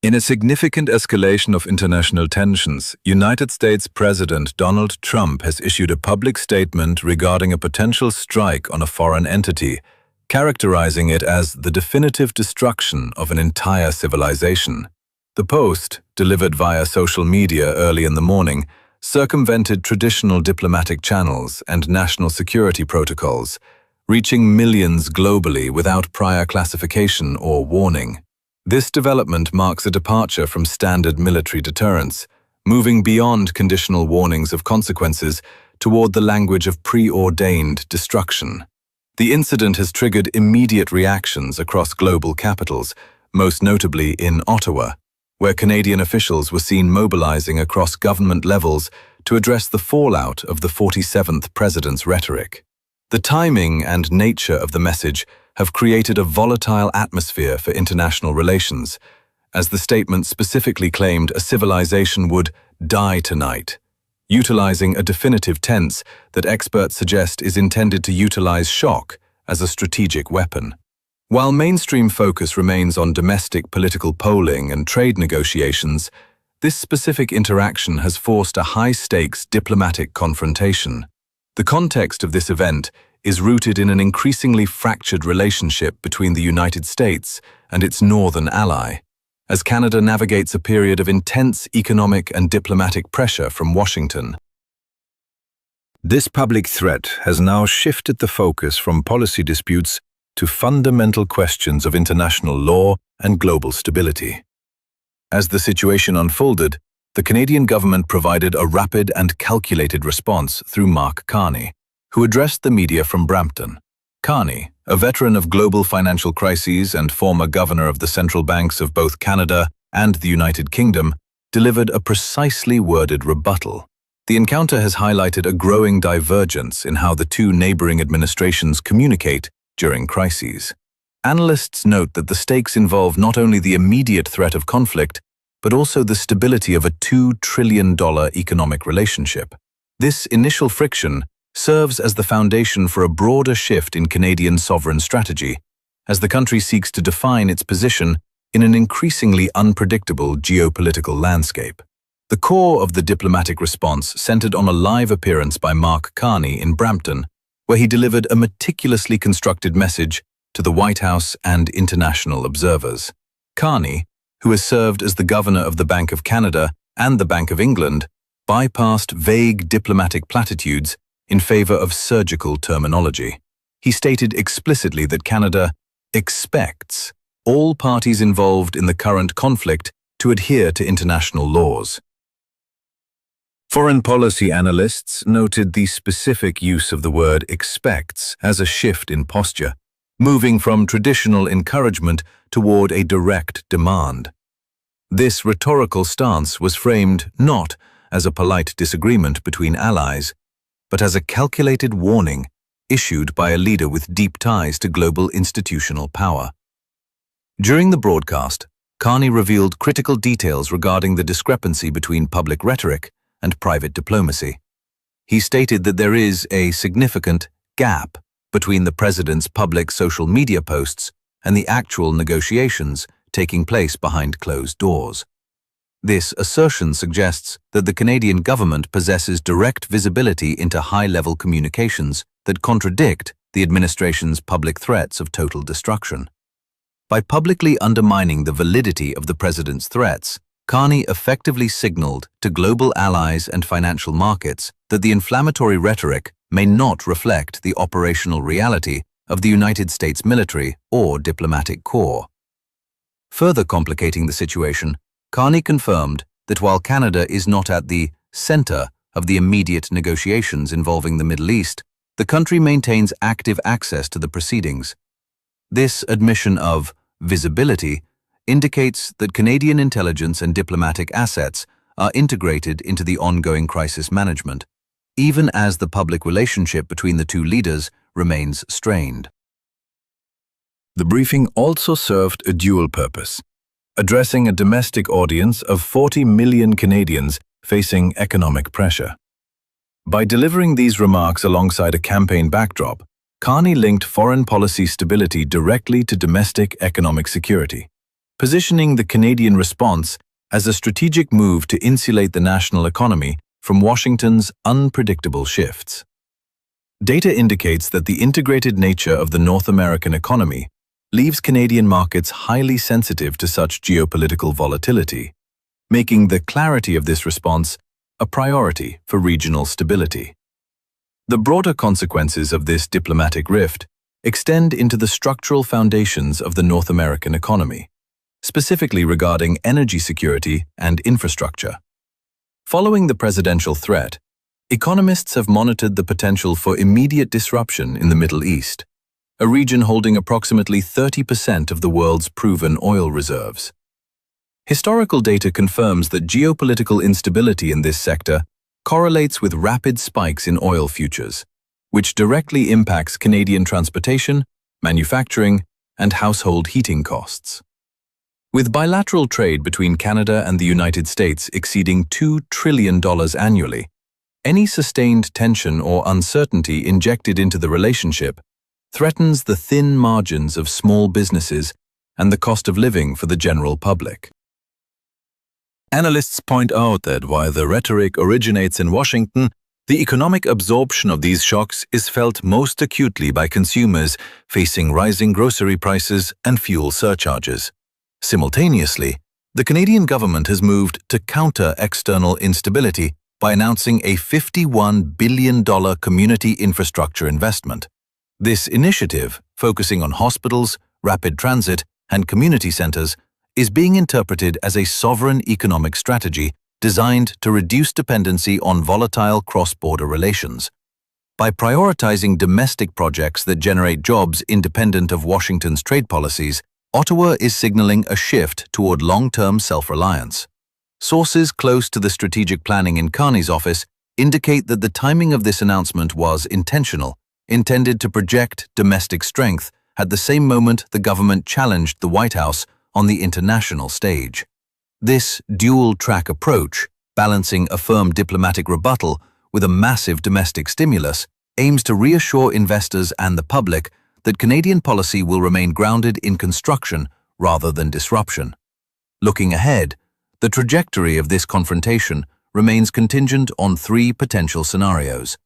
In a significant escalation of international tensions, United States President Donald Trump has issued a public statement regarding a potential strike on a foreign entity, characterizing it as the definitive destruction of an entire civilization. The post, delivered via social media early in the morning, circumvented traditional diplomatic channels and national security protocols, reaching millions globally without prior classification or warning. This development marks a departure from standard military deterrence, moving beyond conditional warnings of consequences toward the language of preordained destruction. The incident has triggered immediate reactions across global capitals, most notably in Ottawa, where Canadian officials were seen mobilizing across government levels to address the fallout of the 47th president's rhetoric. The timing and nature of the message have created a volatile atmosphere for international relations, as the statement specifically claimed a civilization would die tonight, utilizing a definitive tense that experts suggest is intended to utilize shock as a strategic weapon. While mainstream focus remains on domestic political polling and trade negotiations, this specific interaction has forced a high-stakes diplomatic confrontation. The context of this event is rooted in an increasingly fractured relationship between the United States and its northern ally, as Canada navigates a period of intense economic and diplomatic pressure from Washington. This public threat has now shifted the focus from policy disputes to fundamental questions of international law and global stability. As the situation unfolded, the Canadian government provided a rapid and calculated response through Mark Carney, who addressed the media from Brampton. Carney, a veteran of global financial crises and former governor of the central banks of both Canada and the United Kingdom, delivered a precisely worded rebuttal. The encounter has highlighted a growing divergence in how the two neighboring administrations communicate during crises. Analysts note that the stakes involve not only the immediate threat of conflict, but also the stability of a $2 trillion economic relationship. This initial friction serves as the foundation for a broader shift in Canadian sovereign strategy, as the country seeks to define its position in an increasingly unpredictable geopolitical landscape. The core of the diplomatic response centered on a live appearance by Mark Carney in Brampton, where he delivered a meticulously constructed message to the White House and international observers. Carney, who has served as the governor of the Bank of Canada and the Bank of England, bypassed vague diplomatic platitudes in favor of surgical terminology. He stated explicitly that Canada expects all parties involved in the current conflict to adhere to international laws. Foreign policy analysts noted the specific use of the word expects as a shift in posture, moving from traditional encouragement toward a direct demand. This rhetorical stance was framed not as a polite disagreement between allies, but as a calculated warning issued by a leader with deep ties to global institutional power. During the broadcast, Carney revealed critical details regarding the discrepancy between public rhetoric and private diplomacy. He stated that there is a significant gap between the president's public social media posts and the actual negotiations taking place behind closed doors. This assertion suggests that the Canadian government possesses direct visibility into high-level communications that contradict the administration's public threats of total destruction. By publicly undermining the validity of the president's threats, Carney effectively signaled to global allies and financial markets that the inflammatory rhetoric may not reflect the operational reality of the United States military or diplomatic corps. Further complicating the situation, Carney confirmed that while Canada is not at the center of the immediate negotiations involving the Middle East, the country maintains active access to the proceedings. This admission of visibility indicates that Canadian intelligence and diplomatic assets are integrated into the ongoing crisis management, even as the public relationship between the two leaders remains strained. The briefing also served a dual purpose, addressing a domestic audience of 40 million Canadians facing economic pressure. By delivering these remarks alongside a campaign backdrop, Carney linked foreign policy stability directly to domestic economic security. positioning the Canadian response as a strategic move to insulate the national economy from Washington's unpredictable shifts. Data indicates that the integrated nature of the North American economy leaves Canadian markets highly sensitive to such geopolitical volatility, making the clarity of this response a priority for regional stability. The broader consequences of this diplomatic rift extend into the structural foundations of the North American economy, specifically regarding energy security and infrastructure. Following the presidential threat, economists have monitored the potential for immediate disruption in the Middle East, a region holding approximately 30% of the world's proven oil reserves. Historical data confirms that geopolitical instability in this sector correlates with rapid spikes in oil futures, which directly impacts Canadian transportation, manufacturing, and household heating costs. With bilateral trade between Canada and the United States exceeding $2 trillion annually, any sustained tension or uncertainty injected into the relationship threatens the thin margins of small businesses and the cost of living for the general public. Analysts point out that while the rhetoric originates in Washington, the economic absorption of these shocks is felt most acutely by consumers facing rising grocery prices and fuel surcharges. Simultaneously, the Canadian government has moved to counter external instability by announcing a $51 billion community infrastructure investment. This initiative, focusing on hospitals, rapid transit, and community centers, is being interpreted as a sovereign economic strategy designed to reduce dependency on volatile cross-border relations. By prioritizing domestic projects that generate jobs independent of Washington's trade policies, Ottawa is signaling a shift toward long-term self-reliance. Sources close to the strategic planning in Carney's office indicate that the timing of this announcement was intentional, intended to project domestic strength at the same moment the government challenged the White House on the international stage. This dual-track approach, balancing a firm diplomatic rebuttal with a massive domestic stimulus, aims to reassure investors and the public that Canadian policy will remain grounded in construction rather than disruption. Looking ahead, the trajectory of this confrontation remains contingent on three potential scenarios.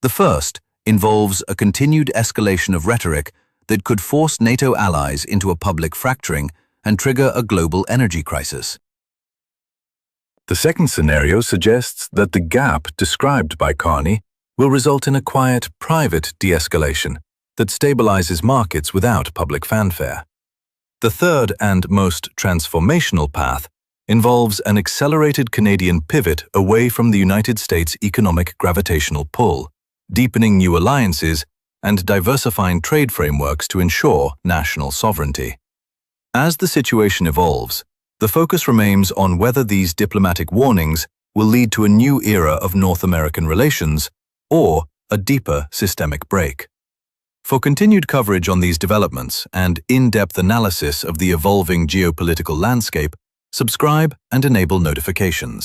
The first involves a continued escalation of rhetoric that could force NATO allies into a public fracturing and trigger a global energy crisis. The second scenario suggests that the gap described by Carney will result in a quiet, private de-escalation that stabilizes markets without public fanfare. The third and most transformational path involves an accelerated Canadian pivot away from the United States' economic gravitational pull, deepening new alliances and diversifying trade frameworks to ensure national sovereignty. As the situation evolves, the focus remains on whether these diplomatic warnings will lead to a new era of North American relations or a deeper systemic break. For continued coverage on these developments and in-depth analysis of the evolving geopolitical landscape, subscribe and enable notifications.